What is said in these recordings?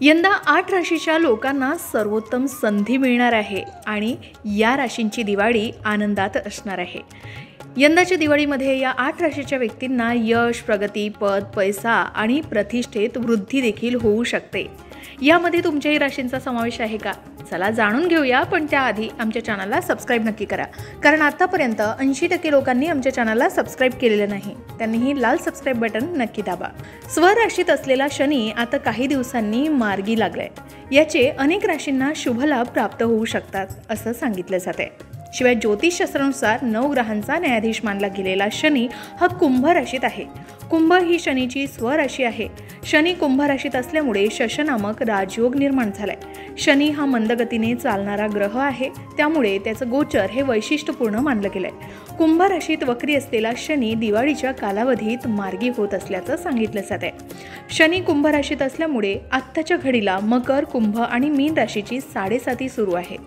यंदा 8 राशीच्या लोकांना सर्वोत्तम संधी मिळणार आहे आणि या राशींची दिवाळी आनंदात असणार आहे। यंदाच्या दिवाळीमध्ये या 8 राशीच्या व्यक्तींना यश, प्रगती, पद, पैसा आणि प्रतिष्ठेत वृद्धी देखील होऊ शकते। यामध्ये तुमच्याही राशींचा समावेश आहे का? चला जाणून घेऊया, पण त्याआधी आमच्या चॅनलला सबस्क्राइब नक्की करा, कारण आतापर्यंत 80% लोकांनी आमच्या चॅनलला सबस्क्राइब केलेलं नाही। त्यांनीही लाल सबस्क्राइब बटन नक्की दाबा। स्वराशीत असलेला शनी आता काही दिवसांनी मार्गी लागलाय। याचे अनेक राशींना शुभलाभ प्राप्त होऊ शकतात असं सांगितलं जाते। शिवाय ज्योतिषशास्त्रानुसार 9 ग्रहांचा न्यायाधीश मानला गेलेला शनी हा कुंभ राशीत आहे। कुंभ ही शनीची स्वराशी आहे। शनी कुंभ राशीत असल्यामुळे शश नामक राजयोग निर्माण झालाय। शनी हा मंदगतीने चालणारा ग्रह आहे, त्यामुळे त्याचं गोचर हे वैशिष्ट्यपूर्ण मानलं गेलंय। कुंभ राशीत वक्री असलेला शनी दिवाळीच्या कालावधीत मार्गी होत असल्याचं सांगितलं जातंय। शनी कुंभ राशीत असल्यामुळे आत्ताच्या घडीला मकर, कुंभ आणि मीन राशीची 7.5 सुरू आहे।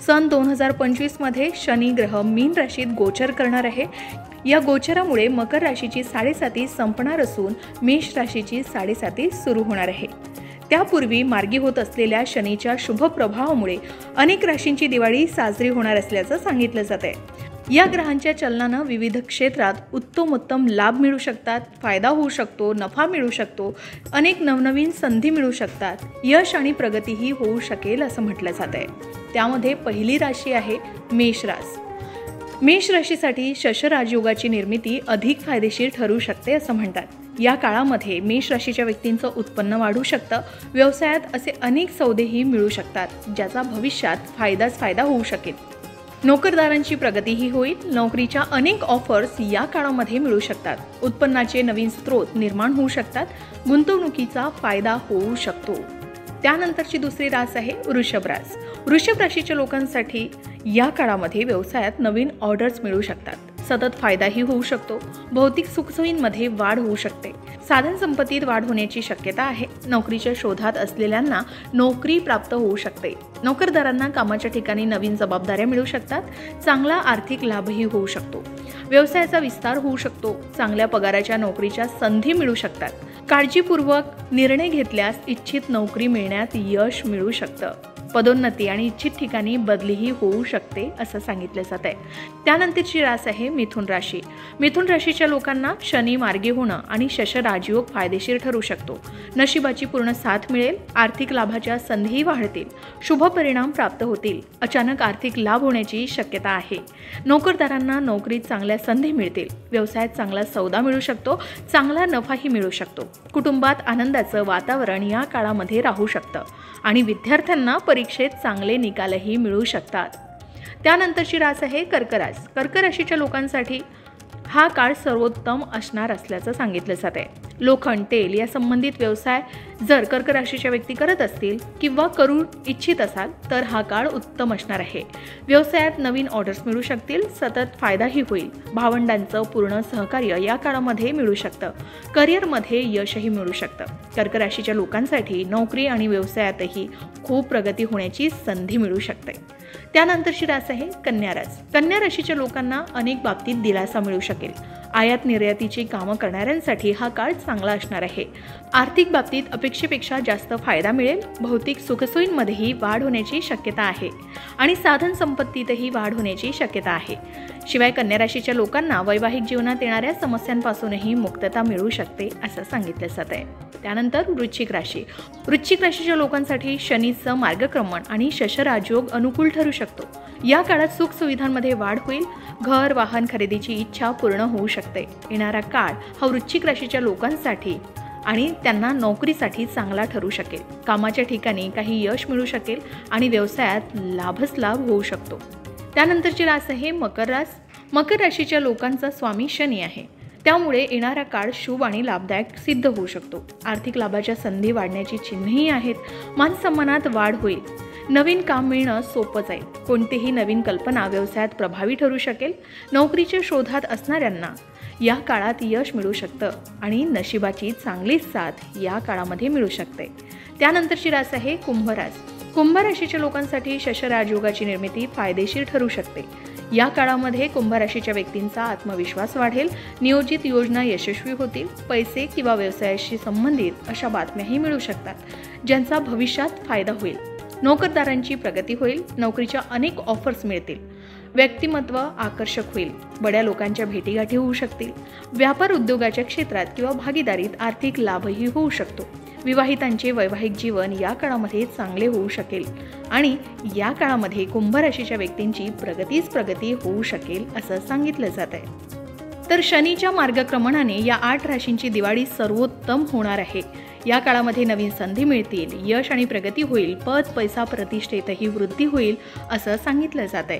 सन 2025 मध्ये शनी ग्रह मीन राशीत गोचर करणार आहे। या गोचरामुळे मकर राशीची 7.5 संपणार असून मेष राशीची 7.5 सुरू होणार आहे। त्यापूर्वी मार्गी होत असलेल्या शनीच्या शुभ प्रभावामुळे अनेक राशींची दिवाळी साजरी होणार असल्याचं सांगितलं जातंय। या ग्रहांच्या चलनानं विविध क्षेत्रात उत्तमोत्तम लाभ मिळू शकतात, फायदा होऊ शकतो, नफा मिळू शकतो, अनेक नवनवीन संधी मिळू शकतात, यश आणि प्रगतीही होऊ शकेल असं म्हटलं जातंय। त्यामध्ये पहिली राशी आहे मेष रास। मेष राशीसाठी शश राजयोगाची निर्मिती अधिक फायदेशीर ठरू शकते असं म्हणतात। या काळामध्ये मेष राशीच्या व्यक्तींचं उत्पन्न वाढू शकतं। व्यवसायात असे अनेक सौदेही मिळू शकतात, ज्याचा भविष्यात फायदा होऊ शकेल। नोकरदारांची प्रगतीही होईल। नोकरीच्या अनेक ऑफर्स या काळामध्ये मिळू शकतात। उत्पन्नाचे नवीन स्रोत निर्माण होऊ शकतात। गुंतवणुकीचा फायदा होऊ शकतो। त्यानंतरची दुसरी रास आहे वृषभ रास। वृषभ राशीच्या लोकांसाठी या काळामध्ये व्यवसायात नवीन ऑर्डर्स मिळू शकतात। सतत फायदाही होऊ शकतो। भौतिक सुखसोयींमध्ये वाढ होऊ शकते। साधन संपत्तीत वाढ होण्याची शक्यता आहे। नोकरीच्या शोधात असलेल्यांना नोकरी प्राप्त होऊ शकते। नोकरदारांना कामाच्या ठिकाणी नवीन जबाबदाऱ्या मिळू शकतात। चांगला आर्थिक लाभही होऊ शकतो। व्यवसायाचा विस्तार होऊ शकतो। चांगल्या पगाराच्या नोकरीच्या संधी मिळू शकतात। काळजीपूर्वक निर्णय घेतल्यास इच्छित नोकरी मिळण्यात यश मिळू शकतं। पदोन्नती आणि इच्छित ठिकाणी बदलीही होऊ शकते असं सांगितलं जात आहे। त्यानंतरची रास आहे मिथुन राशी। मिथुन राशीच्या लोकांना शनी मार्गी होणं आणि शश राजयोग फायदेशीर ठरू शकतो। नशिबाची पूर्ण साथ मिळेल। आर्थिक लाभाच्या संधीही वाढतील। शुभ परिणाम प्राप्त होतील। अचानक आर्थिक लाभ होण्याची शक्यता आहे। नोकरदारांना नोकरीत चांगल्या संधी मिळतील। व्यवसायात चांगला सौदा मिळू शकतो। चांगला नफाही मिळू शकतो। कुटुंबात आनंदाचं वातावरण या काळामध्ये राहू शकतं आणि विद्यार्थ्यांना परीक्षेत चांगले निकालही मिळू शकतात। त्यानंतरची रास आहे कर्क रास। कर्क राशीच्या लोकांसाठी हा काळ सर्वोत्तम असणार असल्याचं सांगितलं जात आहे। लोखंड, तेल या संबंधित व्यवसाय जर कर्क राशीच्या व्यक्ती करत असतील किंवा करू इच्छित असाल तर हा काळ उत्तम असणार आहे। व्यवसायात नवीन ऑर्डर्स मिळू शकतील। सतत फायदाही होईल। भावंडांचं पूर्ण सहकार्य या काळामध्ये मिळू शकतं। करिअरमध्ये यशही मिळू शकतं। कर्क राशीच्या लोकांसाठी नोकरी आणि व्यवसायातही खूप प्रगती होण्याची संधी मिळू शकते। त्यानंतरची रास आहे कन्या रास। कन्या राशीच्या लोकांना अनेक बाबतीत दिलासा मिळू शकेल। आयात निर्यातीची कामं करणाऱ्यांसाठी हा काळ चांगला असणार आहे। आर्थिक बाबतीत अपेक्षेपेक्षा जास्त फायदा मिळेल। भौतिक सुखसोयींमध्येही वाढ होण्याची शक्यता आहे आणि साधन संपत्तीतही वाढ होण्याची शक्यता आहे। शिवाय कन्या राशीच्या लोकांना वैवाहिक जीवनात येणाऱ्या समस्यांपासूनही मुक्तता मिळू शकते असं सांगितलं जात आहे। त्यानंतर वृश्चिक राशी। वृश्चिक राशीच्या लोकांसाठी शनीचं मार्गक्रमण आणि शश राजयोग अनुकूल ठरू शकतो। या काळात सुख सुविधांमध्ये वाढ होईल। घर, वाहन खरेदीची इच्छा पूर्ण होऊ शकते। येणारा काळ हा वृश्चिक राशीच्या लोकांसाठी आणि त्यांना नोकरीसाठी चांगला ठरू शकेल। कामाच्या ठिकाणी काही यश मिळू शकेल आणि व्यवसायात लाभच लाभ होऊ शकतो। त्यानंतरची रास आहे मकर रास। मकर राशीच्या लोकांचा स्वामी शनी आहे, त्यामुळे येणारा काळ शुभ आणि लाभदायक सिद्ध होऊ शकतो। आर्थिक लाभाच्या संधी वाढण्याची चिन्हही आहेत। मानसन्मानात वाढ होईल। नवीन काम मिळणं सोपं जाईल। कोणतीही नवीन कल्पना व्यवसायात प्रभावी ठरू शकेल। नोकरीच्या शोधात असणाऱ्यांना या काळात यश मिळू शकतं आणि नशिबाची चांगली साथ या काळामध्ये मिळू शकते। त्यानंतरची रास आहे कुंभ रास। कुंभ राशीच्या लोकांसाठी शश राजयोगाची निर्मिती फायदेशीर ठरू शकते। या काळामध्ये कुंभ राशीच्या व्यक्तींचा आत्मविश्वास वाढेल, नियोजित योजना यशस्वी होतील, पैसे किंवा व्यवसायाशी संबंधित अशा बातम्याही मिळू शकतात, ज्यांचा भविष्यात फायदा होईल। नोकरदारांची प्रगती होईल, नोकरीच्या अनेक ऑफर्स मिळतील, व्यक्तिमत्व आकर्षक होईल, बड्या लोकांच्या भेटीगाठी होऊ शकतील, व्यापार उद्योगाच्या क्षेत्रात किंवा भागीदारीत आर्थिक लाभही होऊ शकतो। विवाहितांचे वैवाहिक जीवन या काळामध्ये चांगले होऊ शकेल आणि या काळामध्ये कुंभ राशीच्या व्यक्तींची प्रगती होऊ शकेल असं सांगितलं जात आहे। तर शनीच्या मार्गक्रमणाने या 8 राशींची दिवाळी सर्वोत्तम होणार आहे। या काळामध्ये नवीन संधी मिळतील, यश आणि प्रगती होईल, पद पैसा प्रतिष्ठेतही वृद्धी होईल असं सांगितलं जात आहे।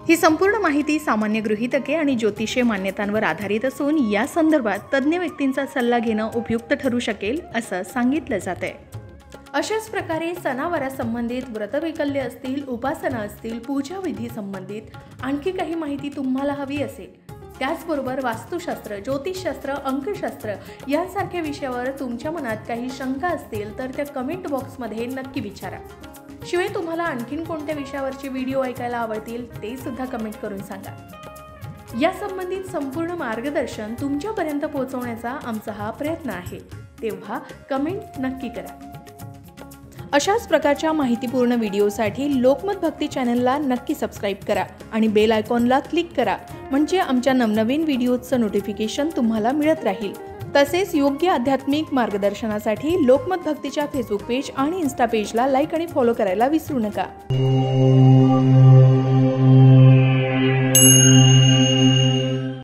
ही संपूर्ण माहिती सामान्य गृहीतके आणि ज्योतिषीय मान्यतांवर आधारित असून या संदर्भात तज्ज्ञ व्यक्तींचा सल्ला घेणं उपयुक्त ठरू शकेल असं सांगितलं जात आहे। अशाच प्रकारे सणावारासंबंधित व्रतवैकल्य असतील, उपासना असतील, पूजाविधी संबंधित आणखी काही माहिती तुम्हाला हवी असेल, त्याचबरोबर वास्तुशास्त्र, ज्योतिषशास्त्र, अंकशास्त्र यांसारख्या विषयावर तुमच्या मनात काही शंका असतील तर त्या कमेंट बॉक्समध्ये नक्की विचारा। शिवाय तुम्हाला आणखीन कोणत्या विषयावरचे व्हिडिओ ऐकायला आवडतील ते सुद्धा कमेंट करून सांगा। या संबंधित संपूर्ण मार्गदर्शन तुमच्यापर्यंत पोहोचवण्याचा आमचा हा प्रयत्न आहे, तेव्हा कमेंट नक्की करा। अशाच प्रकारच्या माहितीपूर्ण व्हिडिओसाठी लोकमत भक्ती चॅनलला नक्की सबस्क्राईब करा आणि बेल आयकॉनला क्लिक करा, म्हणजे आमच्या नवनवीन व्हिडिओचं नोटिफिकेशन तुम्हाला मिळत राहील। तसेच योग्य आध्यात्मिक मार्गदर्शनासाठी लोकमत भक्तीच्या फेसबुक पेज आणि इन्स्टा पेजला लाईक आणि फॉलो करायला विसरू नका।